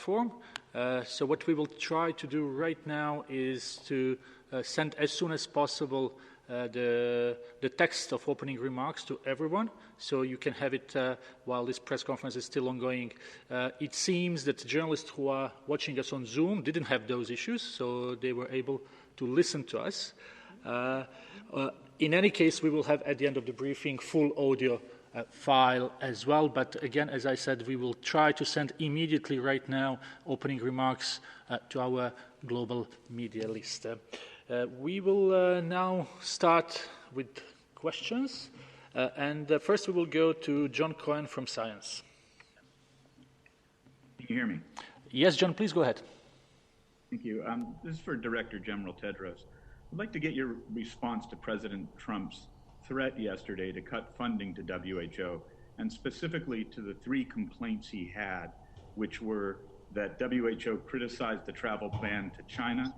platform. So what we will try to do right now is to send as soon as possible the text of opening remarks to everyone, so you can have it while this press conference is still ongoing. It seems that journalists who are watching us on Zoom didn't have those issues, so they were able to listen to us. In any case, we will have at the end of the briefing full audio file as well, but again, as I said, we will try to send immediately right now opening remarks to our global media list. We will now start with questions, and first we will go to John Cohen from Science. Can you hear me? Yes, John, please go ahead. Thank you. This is for Director General Tedros. I'd like to get your response to President Trump's threat yesterday to cut funding to WHO, and specifically to the 3 complaints he had, which were that WHO criticized the travel ban to China,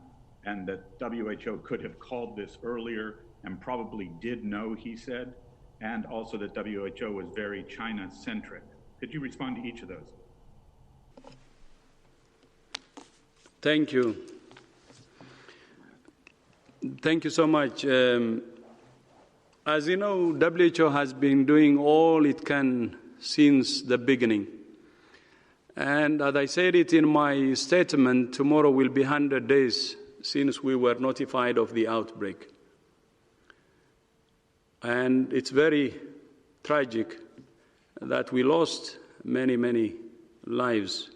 and that WHO could have called this earlier and probably did know, he said, and also that WHO was very China-centric. Could you respond to each of those? Thank you. Thank you so much. As you know, WHO has been doing all it can since the beginning. And as I said it in my statement, tomorrow will be 100 days since we were notified of the outbreak. And it's very tragic that we lost many, many lives.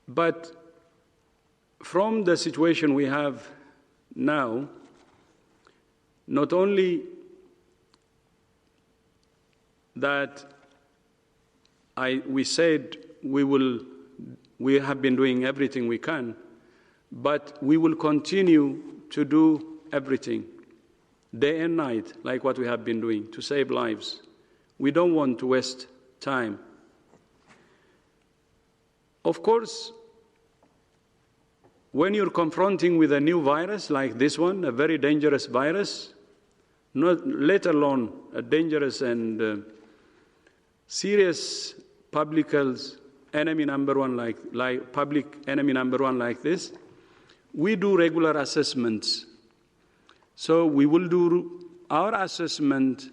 But from the situation we have now, not only that we said we have been doing everything we can, but we will continue to do everything, day and night, like what we have been doing, to save lives. We don't want to waste time. Of course, when you're confronting with a new virus like this one, a very dangerous virus, let alone a dangerous and serious public enemy number one like this, we do regular assessments. So we will do our assessment,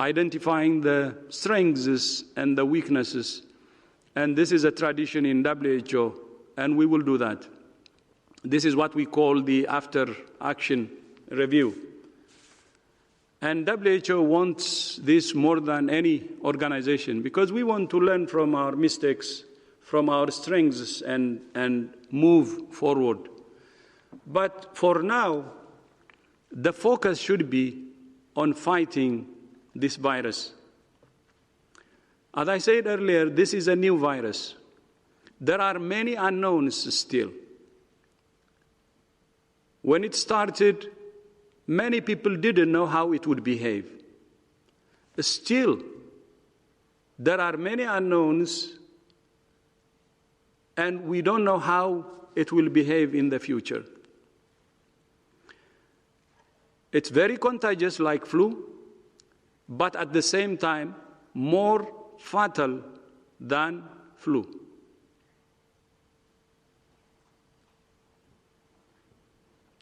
identifying the strengths and the weaknesses, and this is a tradition in WHO, and we will do that. This is what we call the after-action review. And WHO wants this more than any organization because we want to learn from our mistakes, from our strengths, and move forward. But for now, the focus should be on fighting this virus. As I said earlier, this is a new virus. There are many unknowns still. When it started, many people didn't know how it would behave. Still, there are many unknowns, and we don't know how it will behave in the future. It's very contagious like flu, but at the same time, more fatal than flu.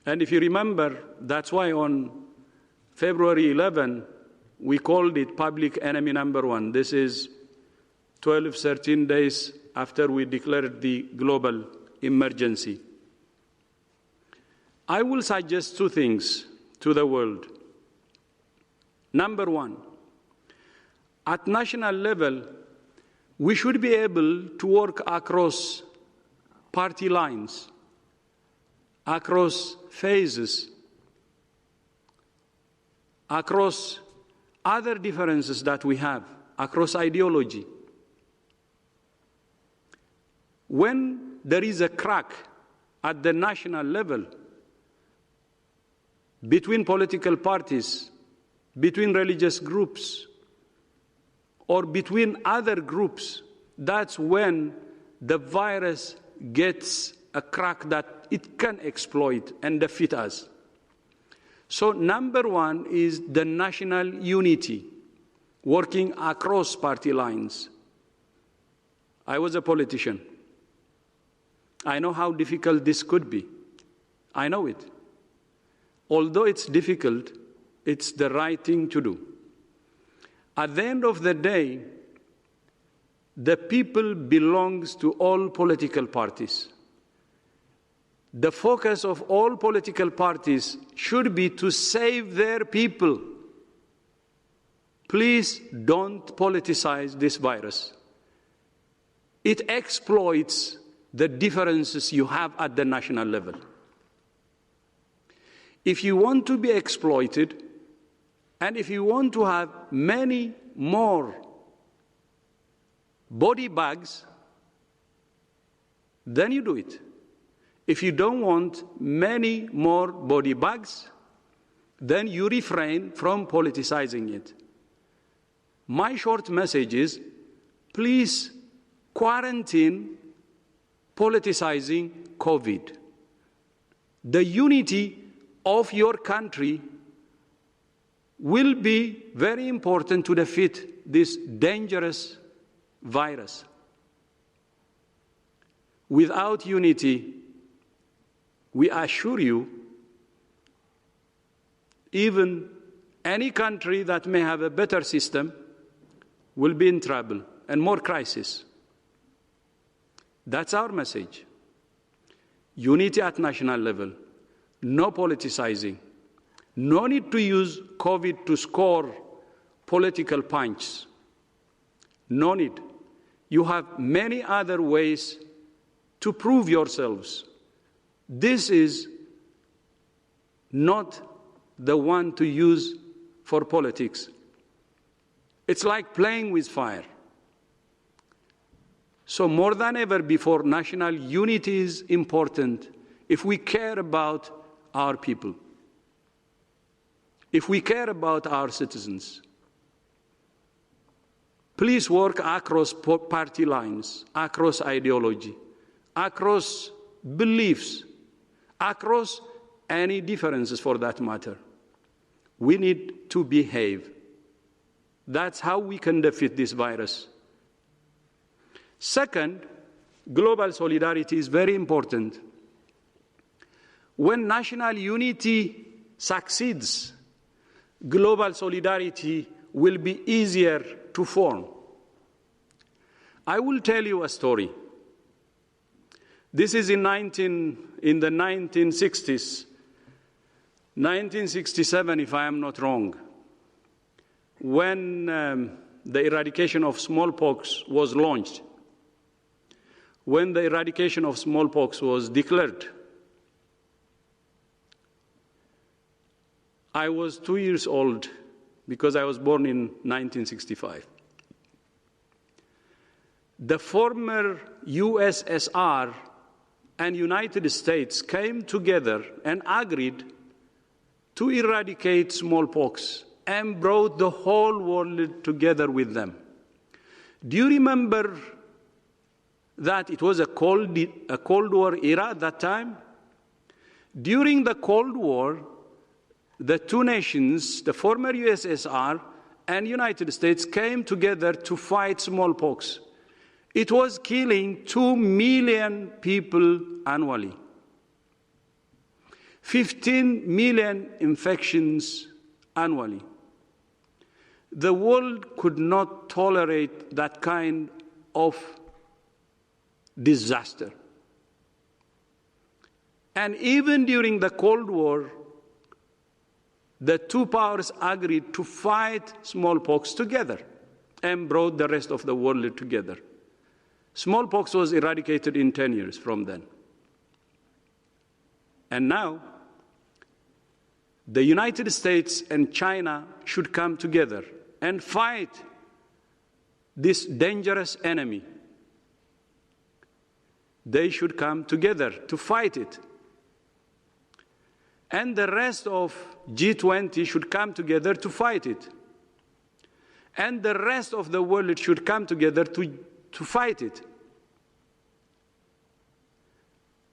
And if you remember, that's why on February 11, we called it public enemy number one. This is 12, 13 days after we declared the global emergency. I will suggest 2 things to the world. Number one, at national level, we should be able to work across party lines, across phases, across other differences that we have, across ideology. When there is a crack at the national level between political parties, between religious groups, or between other groups, that's when the virus gets a crack that it can exploit and defeat us. So number one is the national unity. working across party lines. I was a politician. I know how difficult this could be. I know it. Although it's difficult, it's the right thing to do. At the end of the day, the people belongs to all political parties. The focus of all political parties should be to save their people. Please don't politicize this virus. It exploits the differences you have at the national level. If you want to be exploited, and if you want to have many more body bags, then you do it. If you don't want many more body bags, then you refrain from politicizing it. My short message is, please quarantine politicizing COVID. The unity of your country will be very important to defeat this dangerous virus. Without unity, we assure you, even any country that may have a better system will be in trouble and more crisis. That's our message. Unity at national level, no politicizing, no need to use COVID to score political punches. No need. You have many other ways to prove yourselves. This is not the one to use for politics. It's like playing with fire. So more than ever before, national unity is important if we care about our people, if we care about our citizens. Please work across party lines, across ideology, across beliefs, across any differences for that matter. We need to behave. That's how we can defeat this virus. Second, global solidarity is very important. When national unity succeeds, global solidarity will be easier to form. I will tell you a story. This is in the 1960s, 1967, if I am not wrong, when the eradication of smallpox was launched, when the eradication of smallpox was declared. I was 2 years old because I was born in 1965. The former USSR and United States came together and agreed to eradicate smallpox and brought the whole world together with them. Do you remember that it was a Cold War era at that time? During the Cold War, the two nations, the former USSR and United States, came together to fight smallpox. It was killing 2 million people annually. 15 million infections annually. The world could not tolerate that kind of disaster. And even during the Cold War, the two powers agreed to fight smallpox together and brought the rest of the world together. Smallpox was eradicated in 10 years from then. And now, the United States and China should come together and fight this dangerous enemy. They should come together to fight it. And the rest of G20 should come together to fight it. And the rest of the world should come together to fight it.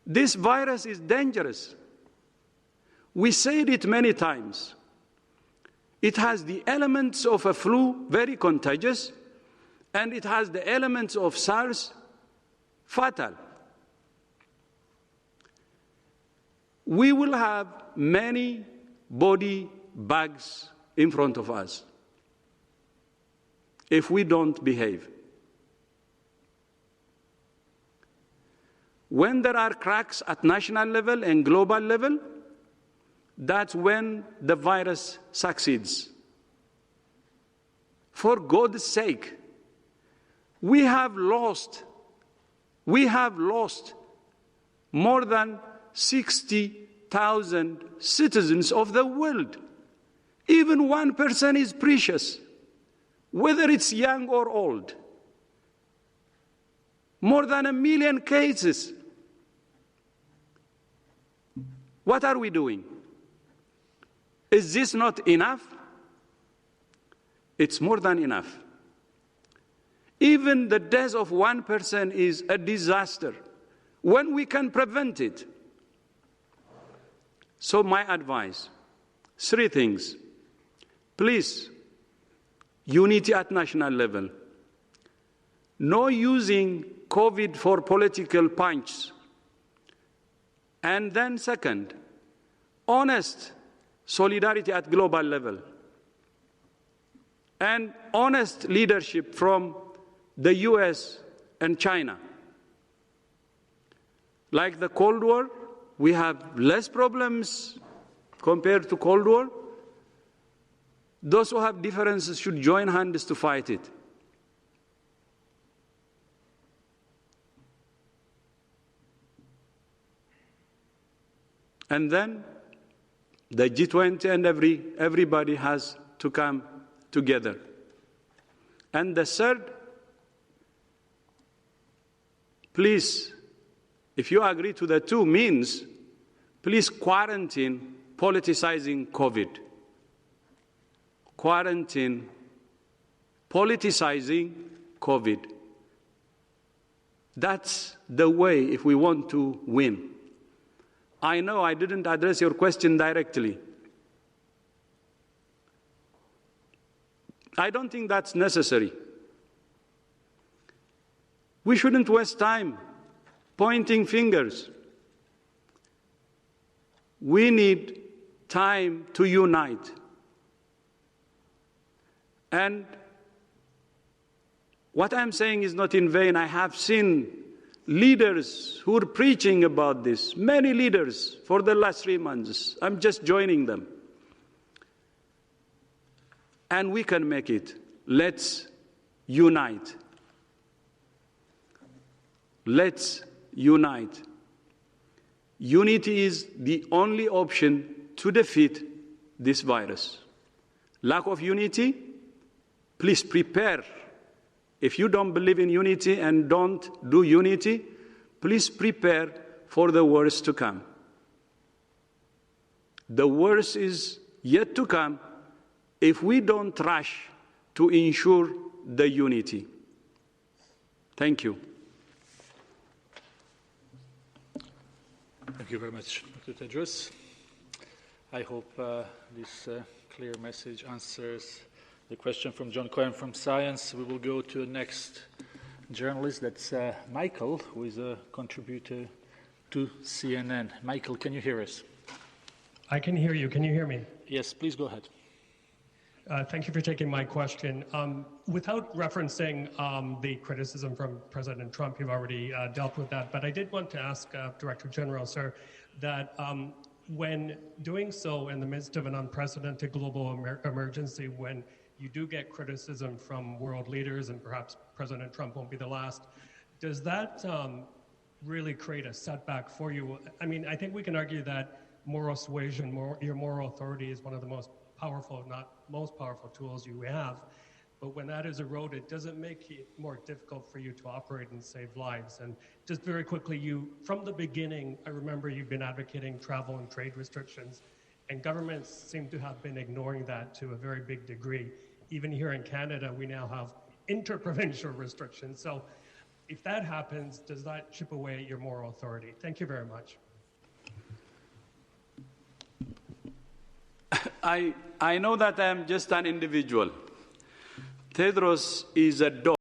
This virus is dangerous. We said it many times. It has the elements of a flu, very contagious, and it has the elements of SARS, fatal. We will have many body bags in front of us if we don't behave. When there are cracks at national level and global level, that's when the virus succeeds. For God's sake, we have lost more than 60,000 citizens of the world. Even 1% is precious, whether it's young or old. More than 1 million cases. What are we doing? Is this not enough? It's more than enough. Even the death of 1% is a disaster when we can prevent it. So my advice, 3 things. Please, unity at national level. No using COVID for political punch. And then second, honest solidarity at global level. And honest leadership from the US and China. Like the Cold War, we have less problems compared to Cold War. Those who have differences should join hands to fight it. And then the G20 and everybody has to come together. And the third, please, if you agree to the 2 means, please quarantine politicizing COVID. Quarantine politicizing COVID. That's the way if we want to win. I know I didn't address your question directly. I don't think that's necessary. We shouldn't waste time pointing fingers. We need time to unite. And what I'm saying is not in vain. I have seen leaders who are preaching about this, many leaders for the last 3 months. I'm just joining them. And we can make it. Let's unite. Let's unite. Unity is the only option to defeat this virus. Lack of unity, please prepare. If you don't believe in unity and don't do unity, please prepare for the worst to come. The worst is yet to come if we don't rush to ensure the unity. Thank you. Thank you very much, Dr. Tedros. I hope this clear message answers the question from John Cohen from Science. We will go to the next journalist. That's Michael, who is a contributor to CNN. Michael, can you hear us? I can hear you. Can you hear me? Yes, please go ahead. Thank you for taking my question. Without referencing the criticism from President Trump, you've already dealt with that, but I did want to ask Director General, sir, that when doing so in the midst of an unprecedented global emergency, when you do get criticism from world leaders, and perhaps President Trump won't be the last, does that really create a setback for you? I mean, I think we can argue that moral suasion, your moral authority is one of the most powerful, if not most powerful tools you have. But when that is eroded, does it make it more difficult for you to operate and save lives? And just very quickly, from the beginning, I remember you've been advocating travel and trade restrictions, and governments seem to have been ignoring that to a very big degree. Even here in Canada, we now have interprovincial restrictions. So if that happens, does that chip away at your moral authority? Thank you very much. I know that I am just an individual. Tedros is a dog.